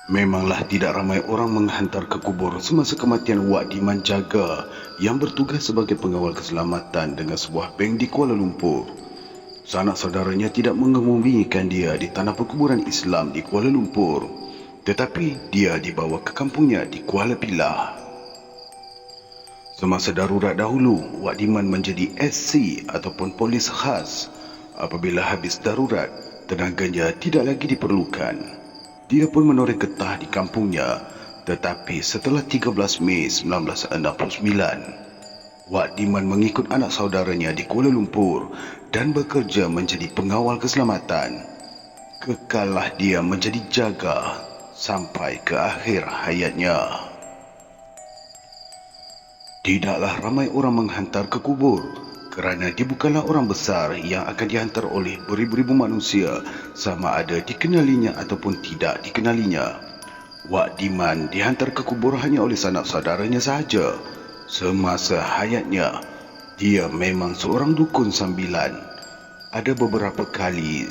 Memanglah tidak ramai orang menghantar ke kubur semasa kematian Wak Diman Jaga yang bertugas sebagai pengawal keselamatan dengan sebuah bank di Kuala Lumpur. Sanak saudaranya tidak mengebumikan dia di tanah perkuburan Islam di Kuala Lumpur, tetapi dia dibawa ke kampungnya di Kuala Pilah. Semasa darurat dahulu, Wak Diman menjadi SC ataupun polis khas. Apabila habis darurat, tenaganya tidak lagi diperlukan. Dia pun menoreh getah di kampungnya, tetapi setelah 13 Mei 1969, Wak Diman mengikut anak saudaranya di Kuala Lumpur dan bekerja menjadi pengawal keselamatan. Kekallah dia menjadi jaga sampai ke akhir hayatnya. Tidaklah ramai orang menghantar ke kubur kerana dia bukanlah orang besar yang akan dihantar oleh beribu-ribu manusia sama ada dikenalinya ataupun tidak dikenalinya. Wak Diman dihantar ke kubur hanya oleh sanak saudaranya sahaja. Semasa hayatnya, dia memang seorang dukun sambilan. Ada beberapa kali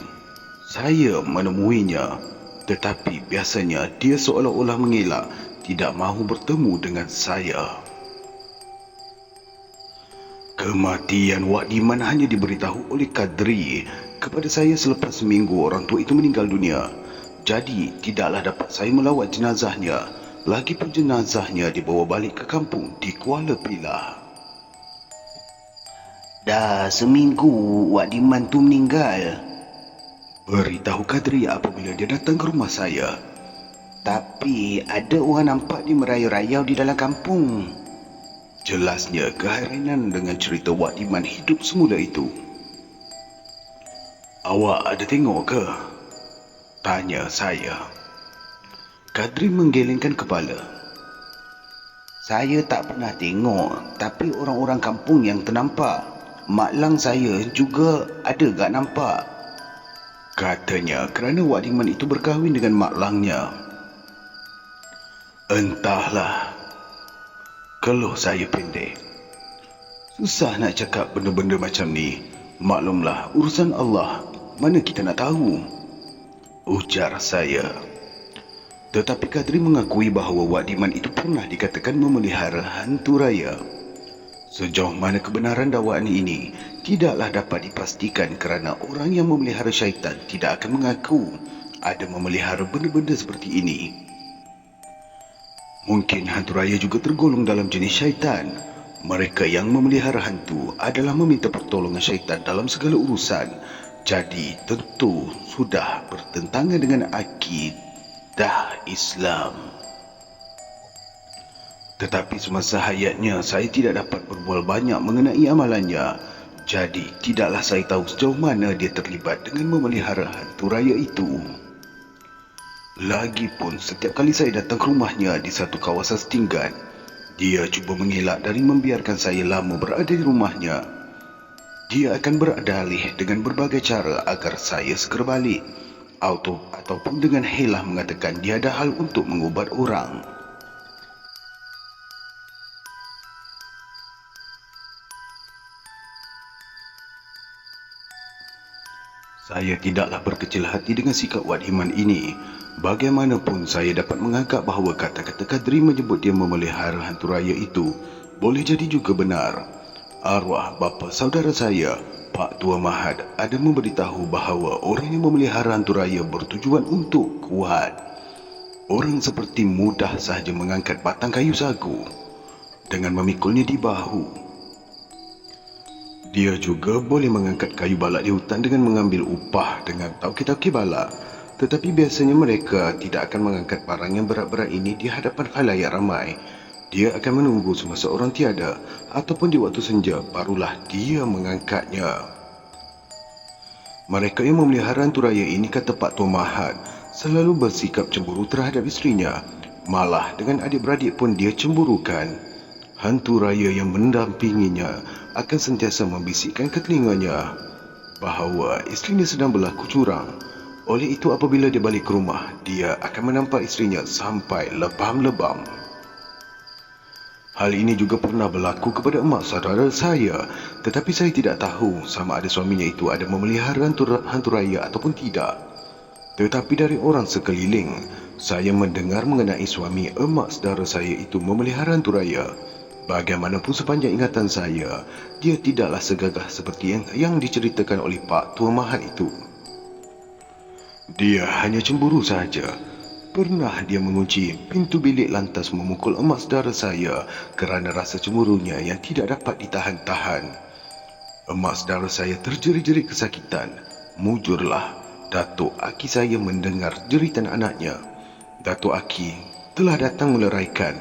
saya menemuinya, tetapi biasanya dia seolah-olah mengelak, tidak mahu bertemu dengan saya. Kematian Wak Diman hanya diberitahu oleh Kadri kepada saya selepas seminggu orang tua itu meninggal dunia. Jadi, tidaklah dapat saya melawat jenazahnya. Lagipun jenazahnya dibawa balik ke kampung di Kuala Pilah. Dah seminggu Wak Diman tu meninggal. Beritahu Kadri apabila dia datang ke rumah saya. Tapi ada orang nampak dia merayau-rayau di dalam kampung. Jelasnya keheranan dengan cerita Wak Diman hidup semula itu. Awak ada tengok ke? Tanya saya. Kadri menggelengkan kepala. Saya tak pernah tengok, tapi orang-orang kampung yang ternampak. Mak lang saya juga ada gak nampak. Katanya kerana Wak Diman itu berkahwin dengan mak langnya. Entahlah. Keluh saya pendek. Susah nak cakap benda-benda macam ni. Maklumlah urusan Allah. Mana kita nak tahu? Ujar saya. Tetapi Kadri mengakui bahawa Wak Diman itu pernah dikatakan memelihara hantu raya. Sejauh mana kebenaran dakwaan ini tidaklah dapat dipastikan kerana orang yang memelihara syaitan tidak akan mengaku ada memelihara benda-benda seperti ini. Mungkin hantu raya juga tergolong dalam jenis syaitan. Mereka yang memelihara hantu adalah meminta pertolongan syaitan dalam segala urusan. Jadi tentu sudah bertentangan dengan akidah Islam. Tetapi semasa hayatnya saya tidak dapat berbual banyak mengenai amalannya. Jadi tidaklah saya tahu sejauh mana dia terlibat dengan memelihara hantu raya itu. Lagipun setiap kali saya datang ke rumahnya di satu kawasan setinggan, dia cuba mengelak dari membiarkan saya lama berada di rumahnya. Dia akan berdalih dengan berbagai cara agar saya segera balik, ataupun dengan helah mengatakan dia ada hal untuk mengubat orang. Saya tidaklah berkecil hati dengan sikap Wak Diman ini. Bagaimanapun saya dapat menganggap bahawa kata-kata Kadri menyebut dia memelihara hantu raya itu boleh jadi juga benar. Arwah bapa saudara saya, Pak Tua Mahat, ada memberitahu bahawa orang yang memelihara hantu raya bertujuan untuk kuat. Orang seperti mudah sahaja mengangkat batang kayu sagu dengan memikulnya di bahu. Dia juga boleh mengangkat kayu balak di hutan dengan mengambil upah dengan tauki-tauki balak. Tetapi biasanya mereka tidak akan mengangkat barang yang berat-berat ini di hadapan khalayak ramai. Dia akan menunggu semasa orang tiada ataupun di waktu senja barulah dia mengangkatnya. Mereka yang memelihara hantu raya ini, kata Pak Tua Mahat, selalu bersikap cemburu terhadap isterinya. Malah dengan adik-beradik pun dia cemburukan. Hantu raya yang mendampinginya akan sentiasa membisikkan ke telinganya bahawa isterinya sedang berlaku curang. Oleh itu apabila dia balik ke rumah, dia akan menampak isterinya sampai lebam-lebam. Hal ini juga pernah berlaku kepada emak saudara saya, tetapi saya tidak tahu sama ada suaminya itu ada memelihara hantu raya ataupun tidak. Tetapi dari orang sekeliling, saya mendengar mengenai suami emak saudara saya itu memelihara hantu raya. Bagaimanapun sepanjang ingatan saya, dia tidaklah segagah seperti yang diceritakan oleh Pak Tua Mahat itu. Dia hanya cemburu saja. Pernah dia mengunci pintu bilik lantas memukul emak saudara saya kerana rasa cemburunya yang tidak dapat ditahan-tahan. Emak saudara saya terjerit-jerit kesakitan. Mujurlah, Datuk Aki saya mendengar jeritan anaknya. Datuk Aki telah datang meleraikan.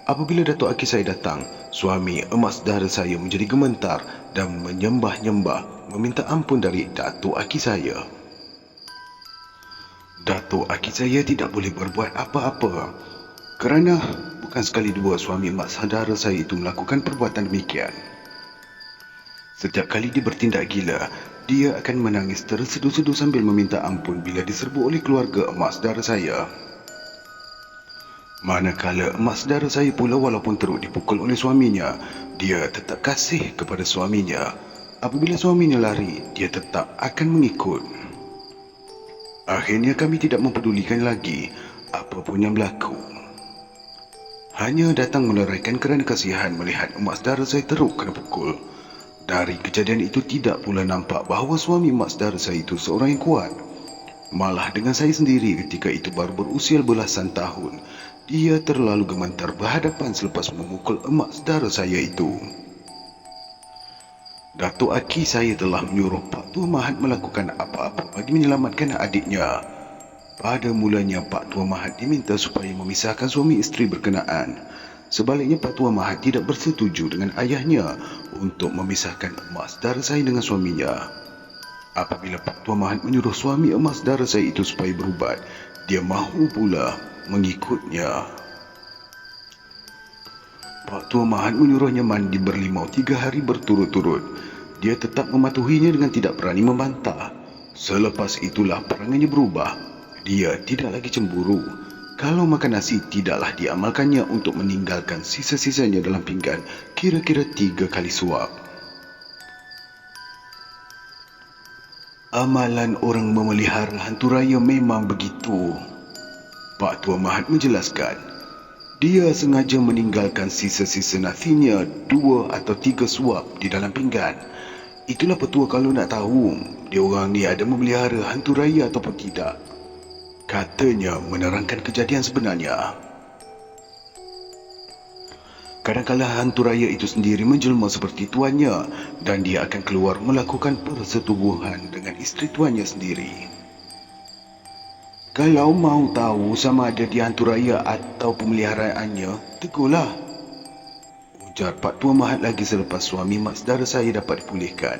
Apabila Datuk Aki saya datang, suami emak saudara saya menjadi gemetar dan menyembah-nyembah meminta ampun dari Datuk Aki saya. Datuk Aki saya tidak boleh berbuat apa-apa kerana bukan sekali dua suami emak saudara saya itu melakukan perbuatan demikian. Setiap kali dia bertindak gila, dia akan menangis terseduh-seduh sambil meminta ampun bila diserbu oleh keluarga emak saudara saya. Manakala emak saudara saya pula walaupun teruk dipukul oleh suaminya, dia tetap kasih kepada suaminya. Apabila suaminya lari, dia tetap akan mengikut. Akhirnya kami tidak mempedulikan lagi apa pun yang berlaku. Hanya datang meleraikan kerana kasihan melihat emak saudara saya teruk kena pukul. Dari kejadian itu tidak pula nampak bahawa suami emak saudara saya itu seorang yang kuat. Malah dengan saya sendiri ketika itu baru berusia belasan tahun, dia terlalu gemetar berhadapan selepas memukul emak saudara saya itu. Datuk Aki saya telah menyuruh Pak Tua Mahat melakukan apa-apa bagi menyelamatkan adiknya. Pada mulanya Pak Tua Mahat diminta supaya memisahkan suami isteri berkenaan. Sebaliknya Pak Tua Mahat tidak bersetuju dengan ayahnya untuk memisahkan emak saudara saya dengan suaminya. Apabila Pak Tua Mahat menyuruh suami emak saudara saya itu supaya berubat, dia mahu pula mengikutnya. Pak Tua Mahat menyuruhnya mandi berlimau 3 hari berturut-turut. Dia tetap mematuhinya dengan tidak berani membantah. Selepas itulah perangannya berubah. Dia tidak lagi cemburu. Kalau makan nasi tidaklah diamalkannya untuk meninggalkan sisa-sisanya dalam pinggan kira-kira 3 kali suap. Amalan orang memelihara hantu raya memang begitu. Pak Tua Mahat menjelaskan, dia sengaja meninggalkan sisa-sisa nasinya 2 atau 3 suap di dalam pinggan. Itulah petua kalau nak tahu dia orang ni ada memelihara hantu raya ataupun tidak. Katanya menerangkan kejadian sebenarnya. Kadang-kadang hantu raya itu sendiri menjelma seperti tuannya dan dia akan keluar melakukan persetubuhan dengan isteri tuannya sendiri. Kalau mau tahu sama ada dia hantu raya atau pemeliharaannya, tegurlah, ujar Pak Tua Mahat lagi selepas suami mak saudara saya dapat dipulihkan.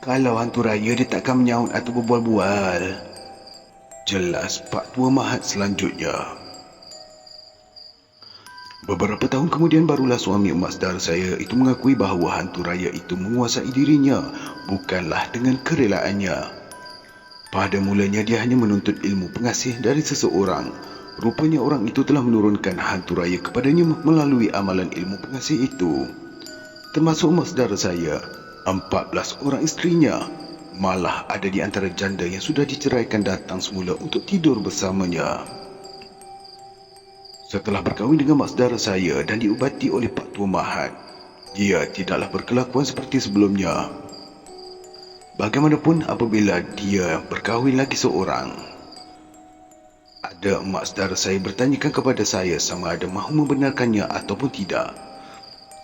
Kalau hantu raya dia takkan menyaut atau berbual-bual, jelas Pak Tua Mahat selanjutnya. Beberapa tahun kemudian barulah suami emak saudara saya itu mengakui bahawa hantu raya itu menguasai dirinya bukanlah dengan kerelaannya. Pada mulanya dia hanya menuntut ilmu pengasih dari seseorang. Rupanya orang itu telah menurunkan hantu raya kepadanya melalui amalan ilmu pengasih itu. Termasuk emak saudara saya, 14 orang isterinya. Malah ada di antara janda yang sudah diceraikan datang semula untuk tidur bersamanya. Setelah berkahwin dengan mak saudara saya dan diubati oleh Pak Tua Mahat, dia tidaklah berkelakuan seperti sebelumnya. Bagaimanapun apabila dia berkahwin lagi seorang, ada mak saudara saya bertanyakan kepada saya sama ada mahu membenarkannya ataupun tidak.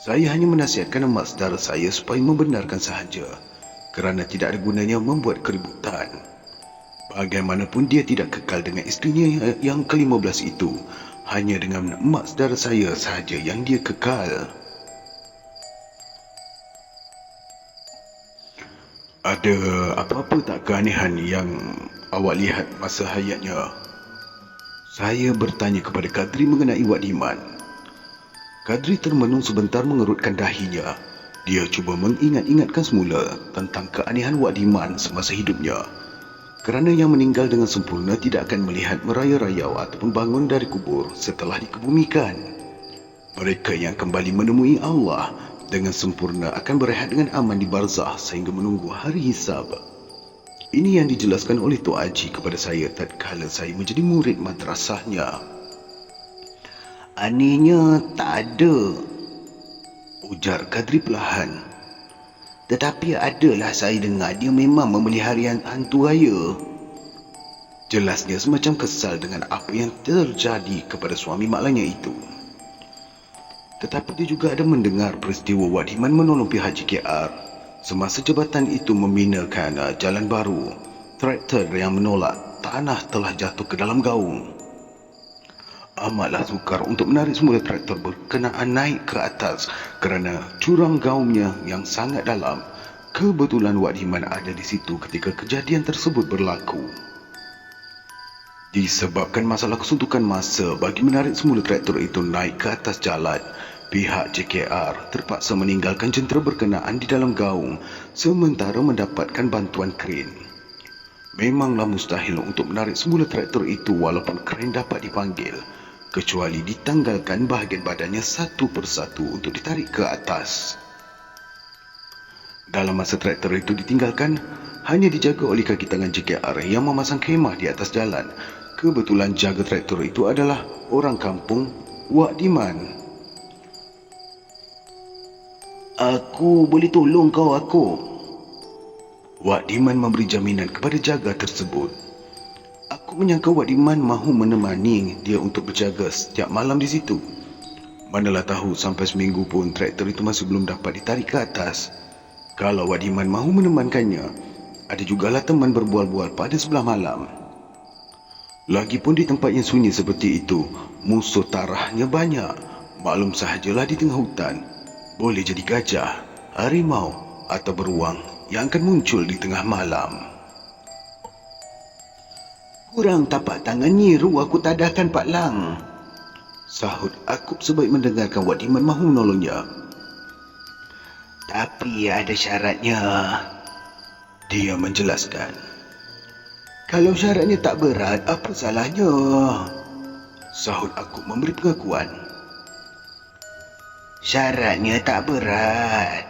Saya hanya menasihatkan mak saudara saya supaya membenarkan sahaja kerana tidak ada gunanya membuat keributan. Bagaimanapun dia tidak kekal dengan isterinya yang ke-15 itu. Hanya dengan mak saudara saya sahaja yang dia kekal. Ada apa-apa tak keanehan yang awak lihat masa hayatnya? Saya bertanya kepada Kadri mengenai Wak Diman. Kadri termenung sebentar mengerutkan dahinya. Dia cuba mengingat-ingatkan semula tentang keanehan Wak Diman semasa hidupnya. Kerana yang meninggal dengan sempurna tidak akan melihat meraya-rayau ataupun bangun dari kubur setelah dikebumikan. Mereka yang kembali menemui Allah dengan sempurna akan berehat dengan aman di barzah sehingga menunggu hari hisab. Ini yang dijelaskan oleh Tok Haji kepada saya tatkala saya menjadi murid madrasahnya. Anehnya tak ada, Ujar Kadri perlahan. tetapi adalah saya dengar dia memang memelihara hantu raya. Jelasnya semacam kesal dengan apa yang terjadi kepada suami maklangnya itu. Tetapi dia juga ada mendengar peristiwa Wak Diman menolong pihak JKR semasa jabatan itu membinakan jalan baru. Traktor yang menolak tanah telah jatuh ke dalam gaung. Amatlah sukar untuk menarik semula traktor berkenaan naik ke atas kerana jurang gaungnya yang sangat dalam. Kebetulan Wak Diman ada di situ ketika kejadian tersebut berlaku. Disebabkan masalah kesuntukan masa bagi menarik semula traktor itu naik ke atas jalan, pihak JKR terpaksa meninggalkan jentera berkenaan di dalam gaung sementara mendapatkan bantuan kren. Memanglah mustahil untuk menarik semula traktor itu walaupun kren dapat dipanggil, kecuali ditanggalkan bahagian badannya satu persatu untuk ditarik ke atas. Dalam masa traktor itu ditinggalkan, hanya dijaga oleh kaki tangan JKR yang memasang khemah di atas jalan. Kebetulan jaga traktor itu adalah orang kampung Wak Diman. Aku boleh tolong kau aku? Wak Diman memberi jaminan kepada jaga tersebut. Aku menyangka Wak Diman mahu menemani dia untuk berjaga setiap malam di situ. Manalah tahu sampai seminggu pun traktor itu masih belum dapat ditarik ke atas. Kalau Wak Diman mahu menemankannya, ada jugalah teman berbual-bual pada sebelah malam. Lagipun di tempat yang sunyi seperti itu, musuh tarahnya banyak. Maklum sahajalah di tengah hutan, boleh jadi gajah, harimau atau beruang yang akan muncul di tengah malam. Kurang tapak tangan nyiru aku tadahkan Pak Lang, sahut Akub sebaik mendengarkan Wak Diman mahu menolongnya. Tapi ada syaratnya, dia menjelaskan. Kalau syaratnya tak berat, apa salahnya? Sahut Akub memberi pengakuan. Syaratnya tak berat,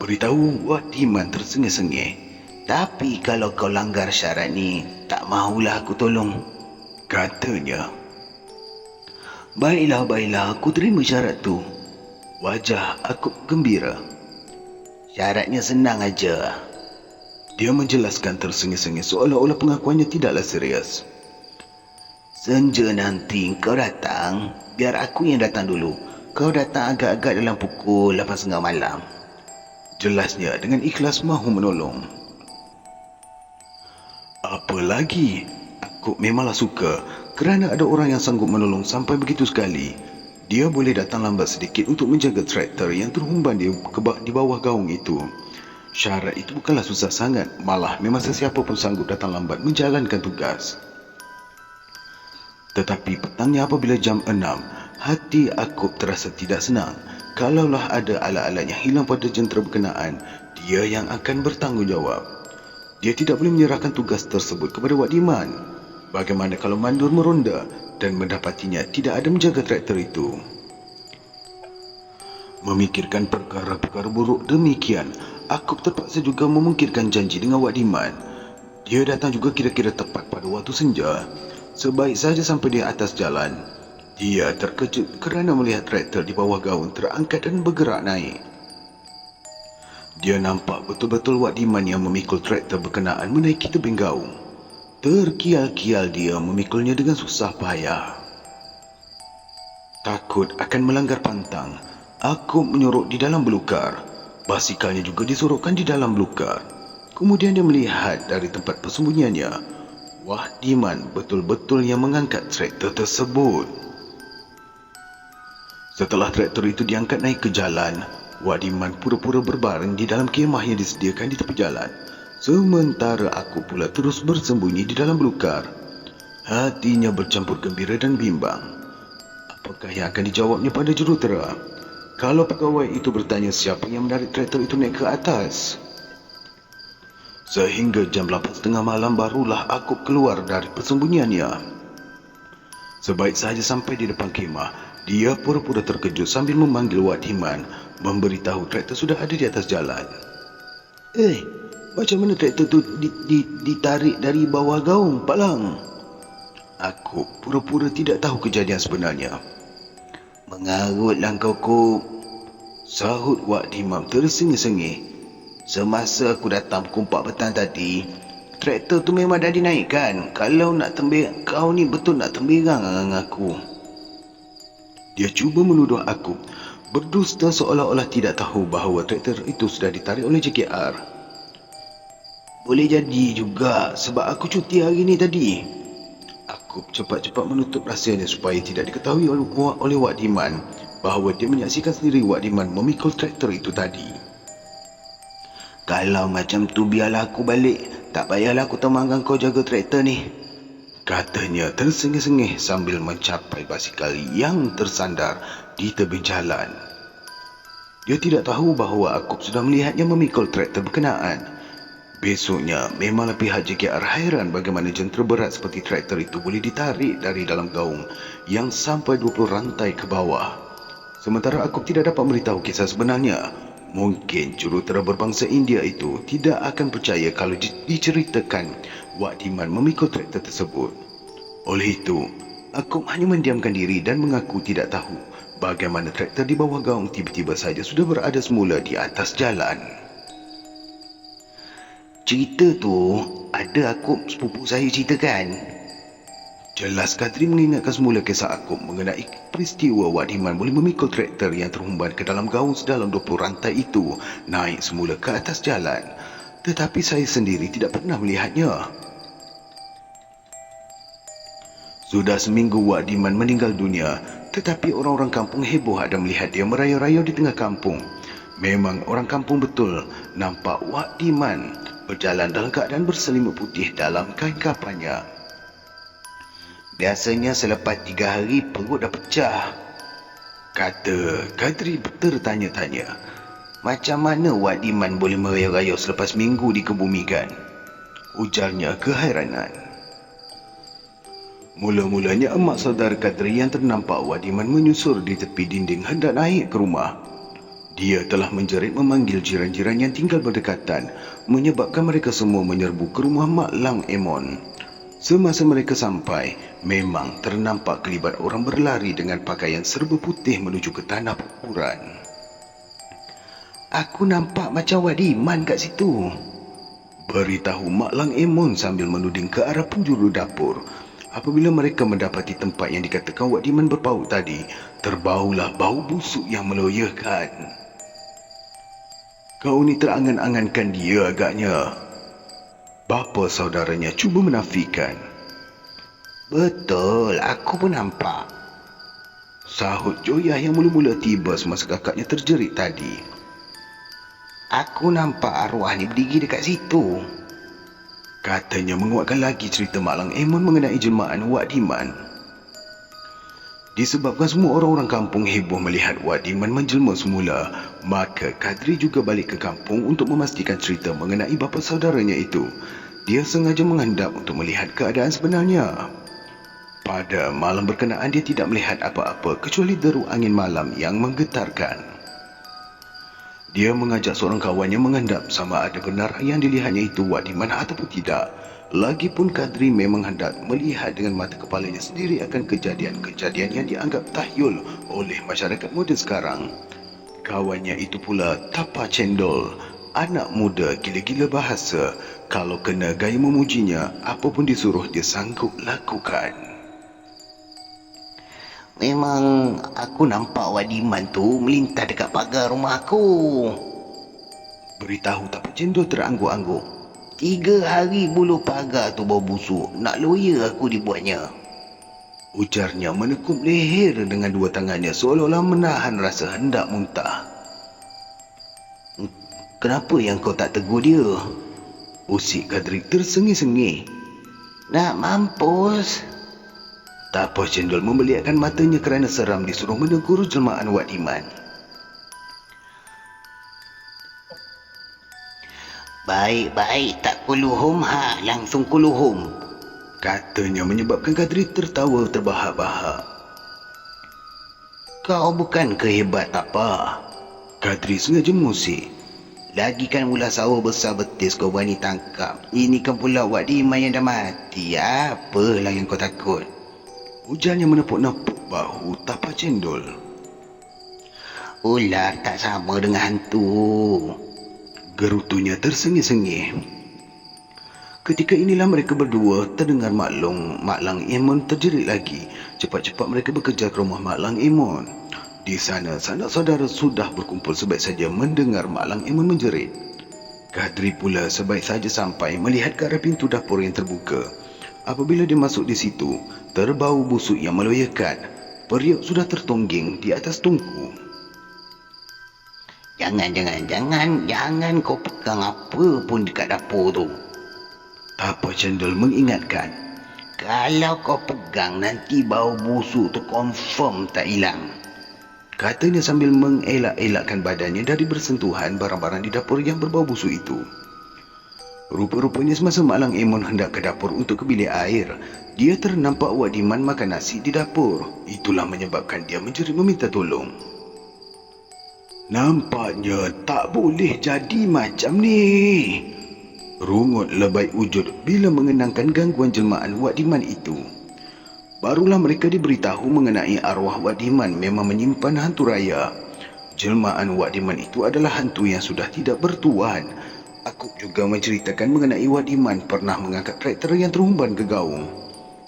beritahu Wak Diman tersengih-sengih. Tapi kalau kau langgar syarat ni, tak mahulah aku tolong, katanya. Baiklah, aku terima syarat tu. Wajah Akub gembira. Syaratnya senang aja, dia menjelaskan tersengih-sengih seolah-olah pengakuannya tidaklah serius. Senja nanti kau datang, biar aku yang datang dulu. Kau datang agak-agak dalam pukul 8.30 malam. Jelasnya dengan ikhlas mahu menolong. Apa lagi, Akub memanglah suka kerana ada orang yang sanggup menolong sampai begitu sekali. Dia boleh datang lambat sedikit untuk menjaga traktor yang terhumban di bawah gaung itu. Syarat itu bukanlah susah sangat, malah memang sesiapa pun sanggup datang lambat menjalankan tugas. Tetapi petangnya apabila jam 6, hati Akub terasa tidak senang. Kalaulah ada alat-alat yang hilang pada jentera berkenaan, dia yang akan bertanggungjawab. Dia tidak boleh menyerahkan tugas tersebut kepada Wak Diman. Bagaimana kalau mandur meronda dan mendapatinya tidak ada menjaga traktor itu? Memikirkan perkara-perkara buruk demikian, Akub terpaksa juga memungkirkan janji dengan Wak Diman. Dia datang juga kira-kira tepat pada waktu senja. Sebaik saja sampai di atas jalan, dia terkejut kerana melihat traktor di bawah gaung terangkat dan bergerak naik. Dia nampak betul-betul Wak Diman yang memikul traktor berkenaan menaiki tebing gaung. Terkial-kial dia memikulnya dengan susah payah. Takut akan melanggar pantang, Akub menyorok di dalam belukar. Basikalnya juga disorokkan di dalam belukar. Kemudian dia melihat dari tempat persembunyiannya, Wak Diman betul-betul yang mengangkat traktor tersebut. Setelah traktor itu diangkat naik ke jalan, Wak Diman pura-pura berbaring di dalam kemah yang disediakan di tepi jalan. Sementara Akub pula terus bersembunyi di dalam belukar. Hatinya bercampur gembira dan bimbang. Apakah yang akan dijawabnya pada jurutera? Kalau pegawai itu bertanya siapa yang menarik traktor itu naik ke atas. Sehingga jam 8.30 malam barulah Akub keluar dari persembunyiannya. Sebaik sahaja sampai di depan kemah, dia pura-pura terkejut sambil memanggil Wak Diman, memberitahu traktor sudah ada di atas jalan. Macam mana traktor tu ditarik dari bawah gaung, Pak Lang? Aku pura-pura tidak tahu kejadian sebenarnya. Mengarutlah kau, Kup, sahut Wak Dimam tersengih-sengih. Semasa aku datang pukul 4 petang tadi, traktor tu memang dah dinaikkan. Kalau nak kau ni betul nak temberang dengan aku. Dia cuba menuduh aku berdusta seolah-olah tidak tahu bahawa traktor itu sudah ditarik oleh JKR. Boleh jadi juga sebab aku cuti hari ni tadi. Aku cepat-cepat menutup rahsianya supaya tidak diketahui oleh Wak Diman bahawa dia menyaksikan sendiri Wak Diman memikul traktor itu tadi. Kalau macam tu biarlah aku balik. Tak payahlah aku temankan kau jaga traktor ni, katanya tersengih-sengih sambil mencapai basikal yang tersandar di tebing jalan. Dia tidak tahu bahawa aku sudah melihatnya memikul traktor berkenaan. Besoknya, memanglah pihak JKR hairan bagaimana jentera berat seperti traktor itu boleh ditarik dari dalam gaung yang sampai 20 rantai ke bawah. Sementara aku tidak dapat memberitahu kisah sebenarnya. Mungkin jurutera berbangsa India itu tidak akan percaya kalau diceritakan Wak Diman memikul traktor tersebut. Oleh itu, aku hanya mendiamkan diri dan mengaku tidak tahu bagaimana traktor di bawah gaung tiba-tiba saja sudah berada semula di atas jalan. Cerita tu ada aku sepupu saya ceritakan. Jelas Kadri mengingatkan semula kisah aku mengenai peristiwa Wak Diman boleh memikul traktor yang terhumban ke dalam gaung sedalam 20 rantai itu naik semula ke atas jalan. Tetapi saya sendiri tidak pernah melihatnya. Sudah seminggu Wak Diman meninggal dunia, tetapi orang-orang kampung heboh ada melihat dia merayau-rayau di tengah kampung. Memang orang kampung betul nampak Wak Diman berjalan dalam keadaan berselimut putih dalam kain kafannya. Biasanya selepas 3 hari perut dah pecah, kata Kadri tertanya-tanya. Macam mana Wak Diman boleh merayau-rayau selepas minggu dikebumikan? Ujarnya keheranan. Mula-mulanya emak saudara Kadri yang ternampak Wak Diman menyusur di tepi dinding hendak naik ke rumah. Dia telah menjerit memanggil jiran-jiran yang tinggal berdekatan, menyebabkan mereka semua menyerbu ke rumah Mak Lang Emon. Semasa mereka sampai, memang ternampak kelibat orang berlari dengan pakaian serba putih menuju ke tanah kuburan. Aku nampak macam Wak Diman kat situ, beritahu Mak Lang Emon sambil menuding ke arah penjuru dapur. Apabila mereka mendapati tempat yang dikatakan Wak Diman berpaut tadi, terbaulah bau busuk yang meloyahkan. Kau ni terangan-angankan dia agaknya, bapa saudaranya cuba menafikan. Betul, aku pun nampak, sahut Joyah yang mula-mula tiba semasa kakaknya terjerit tadi. Aku nampak arwah ni berdiri dekat situ, katanya menguatkan lagi cerita Mak Lang Emon mengenai jelmaan Wak Diman. Disebabkan semua orang-orang kampung heboh melihat Wak Diman menjelma semula, maka Kadri juga balik ke kampung untuk memastikan cerita mengenai bapa saudaranya itu. Dia sengaja menghendap untuk melihat keadaan sebenarnya. Pada malam berkenaan dia tidak melihat apa-apa kecuali deru angin malam yang menggetarkan. Dia mengajak seorang kawannya menghendap sama ada benar yang dilihatnya itu Wak Diman ataupun tidak. Lagipun Kadri memang hendak melihat dengan mata kepalanya sendiri akan kejadian-kejadian yang dianggap tahyul oleh masyarakat moden sekarang. Kawannya itu pula Tapa Cendol, anak muda gila-gila bahasa. Kalau kena gaya memujinya, apa pun disuruh dia sanggup lakukan. Memang aku nampak Wak Diman tu melintas dekat pagar rumah aku, beritahu Tapa Cendol terangguk-angguk. 3 hari bulu pagar tu bau busuk, nak lawyer aku dibuatnya, ujarnya menekuk leher dengan 2 tangannya seolah-olah menahan rasa hendak muntah. Kenapa yang kau tak tegur dia? Usik Kadri tersengih-sengih. Nak mampus. Tapa Cendol membeliakkan matanya kerana seram disuruh menegur jelmaan Wak Diman. Baik-baik, tak kuluhum langsung kuluhum, katanya menyebabkan Kadri tertawa terbahak-bahak. Kau bukan kehebat apa? Kadri sengaja mengusik. Lagi kan ular sawah besar betis kau berani tangkap. Ini kan pula Wak Diman yang dah mati. Apalah yang kau takut? Ujarnya menepuk-nepuk bahu tapak cendol. Ular tak sama dengan hantu. Gerutunya tersengih-sengih. Ketika inilah mereka berdua terdengar Mak Lang Imon terjerit lagi. Cepat-cepat mereka bekerja ke rumah Mak Lang Imon. Di sana, sanak saudara sudah berkumpul sebaik saja mendengar Mak Lang Imon menjerit. Kadri pula sebaik saja sampai melihat ke arah pintu dapur yang terbuka. Apabila dia masuk di situ, terbau busuk yang meloyakan. Periuk sudah tertongging di atas tungku. Jangan kau pegang apa pun dekat dapur tu. Tapak cendol mengingatkan. Kalau kau pegang nanti bau busuk tu confirm tak hilang. Katanya sambil mengelak-elakkan badannya dari bersentuhan barang-barang di dapur yang berbau busuk itu. Rupa-rupanya semasa Mak Lang Imon hendak ke dapur untuk ke bilik air, dia ternampak Wak Diman makan nasi di dapur. Itulah menyebabkan dia menjerit meminta tolong. Nampaknya tak boleh jadi macam ni, rungut lebay wujud bila mengenangkan gangguan jelmaan Wak Diman itu. Barulah mereka diberitahu mengenai arwah Wak Diman memang menyimpan hantu raya. Jelmaan Wak Diman itu adalah hantu yang sudah tidak bertuan. Aku juga menceritakan mengenai Wak Diman pernah mengangkat traktor yang terhumban ke gaung.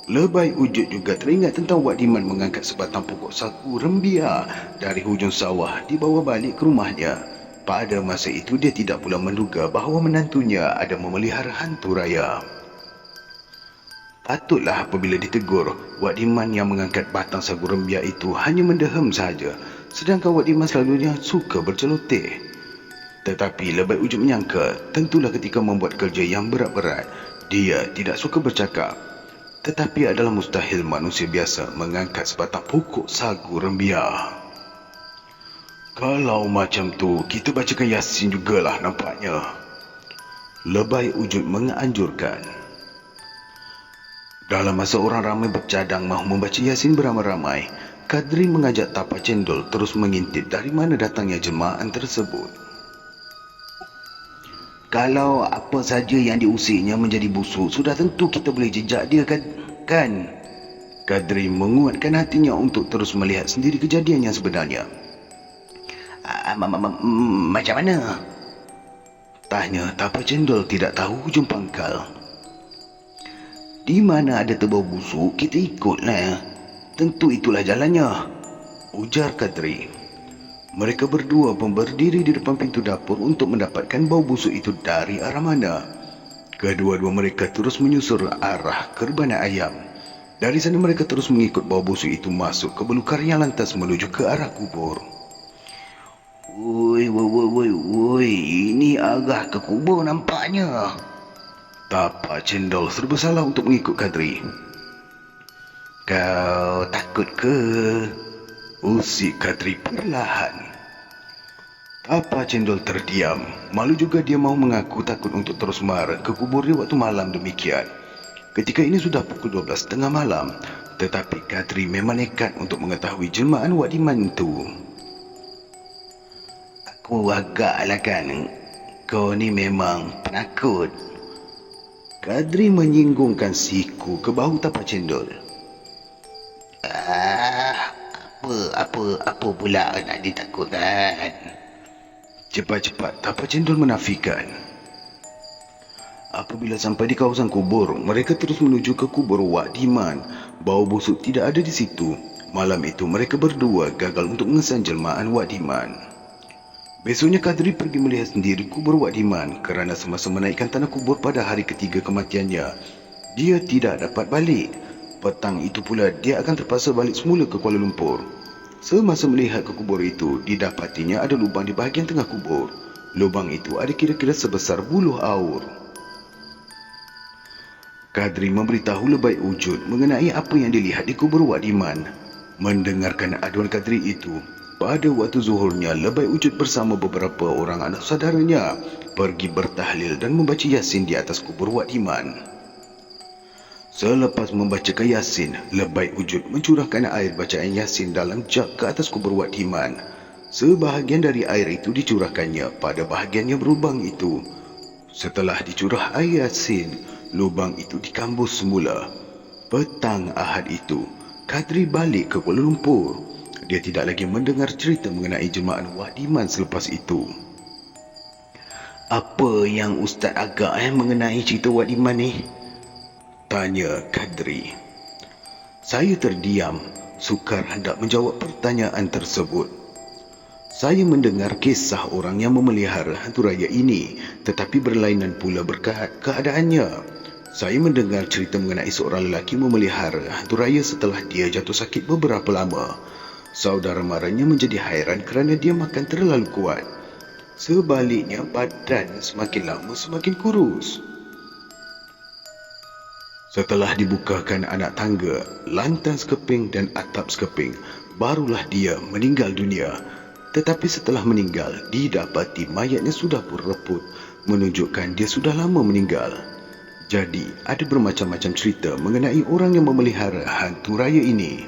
Lebay wujud juga teringat tentang Wak Diman mengangkat sebatang pokok sagu rembia dari hujung sawah dibawa balik ke rumahnya. Pada masa itu dia tidak pula menduga bahawa menantunya ada memelihara hantu raya. Patutlah apabila ditegur, Wak Diman yang mengangkat batang sagu rembia itu hanya mendehem sahaja, sedangkan Wak Diman selalunya suka berceloteh. Tetapi lebay wujud menyangka, tentulah ketika membuat kerja yang berat-berat, dia tidak suka bercakap. Tetapi adalah mustahil manusia biasa mengangkat sebatang pokok sagu rembia. Kalau macam tu, kita bacakan Yasin jugalah nampaknya, lebay wujud menganjurkan. Dalam masa orang ramai bercadang mahu membaca Yasin beramai-ramai, Kadri mengajak tapak cendol terus mengintip dari mana datangnya jemaah tersebut. Kalau apa saja yang diusirnya menjadi busuk, sudah tentu kita boleh jejak dia kan? Kadri menguatkan hatinya untuk terus melihat sendiri kejadian yang sebenarnya. Macam mana? Tanya tapak cendol tidak tahu hujung pangkal. Di mana ada terbau busuk, kita ikutlah. Tentu itulah jalannya, ujar Kadri. Mereka berdua pun berdiri di depan pintu dapur untuk mendapatkan bau busuk itu dari arah mana. Kedua-dua mereka terus menyusur arah kerbana ayam. Dari sana mereka terus mengikut bau busuk itu masuk ke belukar yang lantas menuju ke arah kubur. Woi, ini arah ke kubur nampaknya. Tapak cendol serba salah untuk mengikut Kadri. Kau takut ke? Usik Kadri perlahan. Tapak cendol terdiam. Malu juga dia mahu mengaku takut untuk terus mara ke kubur di waktu malam demikian. Ketika ini sudah pukul 12:30 malam. Tetapi Kadri memang nekat untuk mengetahui jelmaan Wak Diman itu. Aku agaklah kan. Kau ni memang penakut. Kadri menyinggungkan siku ke bahu tapak cendol. Apa pula nak ditakutkan? Cepat-cepat tapak cendol menafikan. Apabila sampai di kawasan kubur, mereka terus menuju ke kubur Wak Diman. Bau busuk tidak ada di situ. Malam itu mereka berdua gagal untuk mengesan jelmaan Wak Diman. Besoknya Kadri pergi melihat sendiri kubur Wak Diman kerana semasa menaikkan tanah kubur pada hari ketiga kematiannya, dia tidak dapat balik. Petang itu pula dia akan terpaksa balik semula ke Kuala Lumpur. Semasa melihat ke kubur itu, didapatinya ada lubang di bahagian tengah kubur. Lubang itu ada kira-kira sebesar buluh aur. Kadri memberitahu lebay wujud mengenai apa yang dilihat di kubur Wak Diman. Mendengarkan aduan Kadri itu, pada waktu zuhurnya, lebay wujud bersama beberapa orang anak saudaranya pergi bertahlil dan membaca Yasin di atas kubur Wak Diman. Selepas membacakan Yasin, lebay wujud mencurahkan air bacaan Yasin dalam jug ke atas kubur Wak Diman. Sebahagian dari air itu dicurahkannya pada bahagian yang berlubang itu. Setelah dicurah air Yasin, lubang itu dikambus semula. Petang Ahad itu, Kadri balik ke Kuala Lumpur. Dia tidak lagi mendengar cerita mengenai jelmaan Wak Diman selepas itu. Apa yang Ustaz agak mengenai cerita Wak Diman ni? Tanya Kadri. Saya terdiam, sukar hendak menjawab pertanyaan tersebut. Saya mendengar kisah orang yang memelihara hantu raya ini, tetapi berlainan pula keadaannya. Saya mendengar cerita mengenai seorang lelaki memelihara hantu raya setelah dia jatuh sakit beberapa lama. Saudara maranya menjadi hairan kerana dia makan terlalu kuat. Sebaliknya, badan semakin lama semakin kurus. Setelah dibukakan anak tangga, lantai sekeping dan atap sekeping, barulah dia meninggal dunia. Tetapi setelah meninggal, didapati mayatnya sudah pun reput, menunjukkan dia sudah lama meninggal. Jadi, ada bermacam-macam cerita mengenai orang yang memelihara hantu raya ini.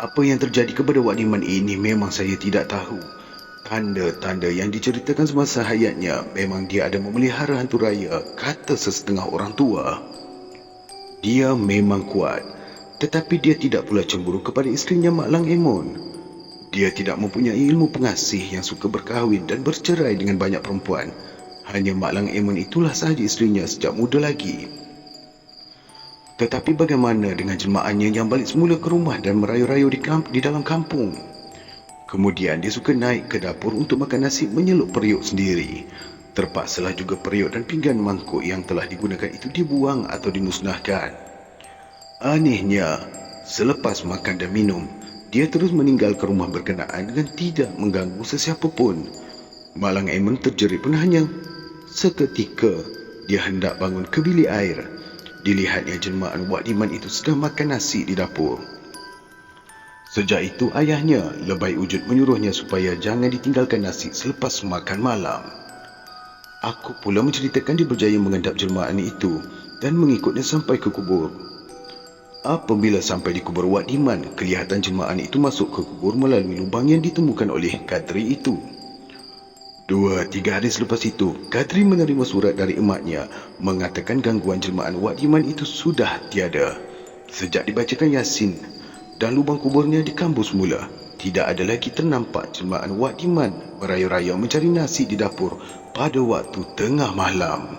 Apa yang terjadi kepada Wak Diman ini memang saya tidak tahu. Tanda-tanda yang diceritakan semasa hayatnya memang dia ada memelihara hantu raya, kata sesetengah orang tua. Dia memang kuat, tetapi dia tidak pula cemburu kepada isterinya Mak Lang Emon. Dia tidak mempunyai ilmu pengasih yang suka berkahwin dan bercerai dengan banyak perempuan. Hanya Mak Lang Emon itulah sahaja isterinya sejak muda lagi. Tetapi bagaimana dengan jelmaannya yang balik semula ke rumah dan merayu-rayu di dalam kampung? Kemudian dia suka naik ke dapur untuk makan nasi menyelup periuk sendiri. Terpaksalah juga periuk dan pinggan mangkuk yang telah digunakan itu dibuang atau dimusnahkan. Anehnya, selepas makan dan minum, dia terus meninggal ke rumah berkenaan dengan tidak mengganggu sesiapa pun. Mak Lang Emon terjerit pun hanya seketika dia hendak bangun ke bilik air. Dilihatnya jelmaan Wak Diman itu sedang makan nasi di dapur. Sejak itu ayahnya lebay wujud menyuruhnya supaya jangan ditinggalkan nasi selepas makan malam. Aku pula menceritakan dia berjaya mengendap jelmaan itu dan mengikutnya sampai ke kubur. Apabila sampai di kubur Wak Diman, kelihatan jelmaan itu masuk ke kubur melalui lubang yang ditemukan oleh Kadri itu. 2-3 hari selepas itu, Kadri menerima surat dari emaknya mengatakan gangguan jelmaan Wak Diman itu sudah tiada. Sejak dibacakan Yasin dan lubang kuburnya dikambus mula, tidak ada lagi ternampak jelmaan Wak Diman merayu-rayu mencari nasi di dapur pada waktu tengah malam.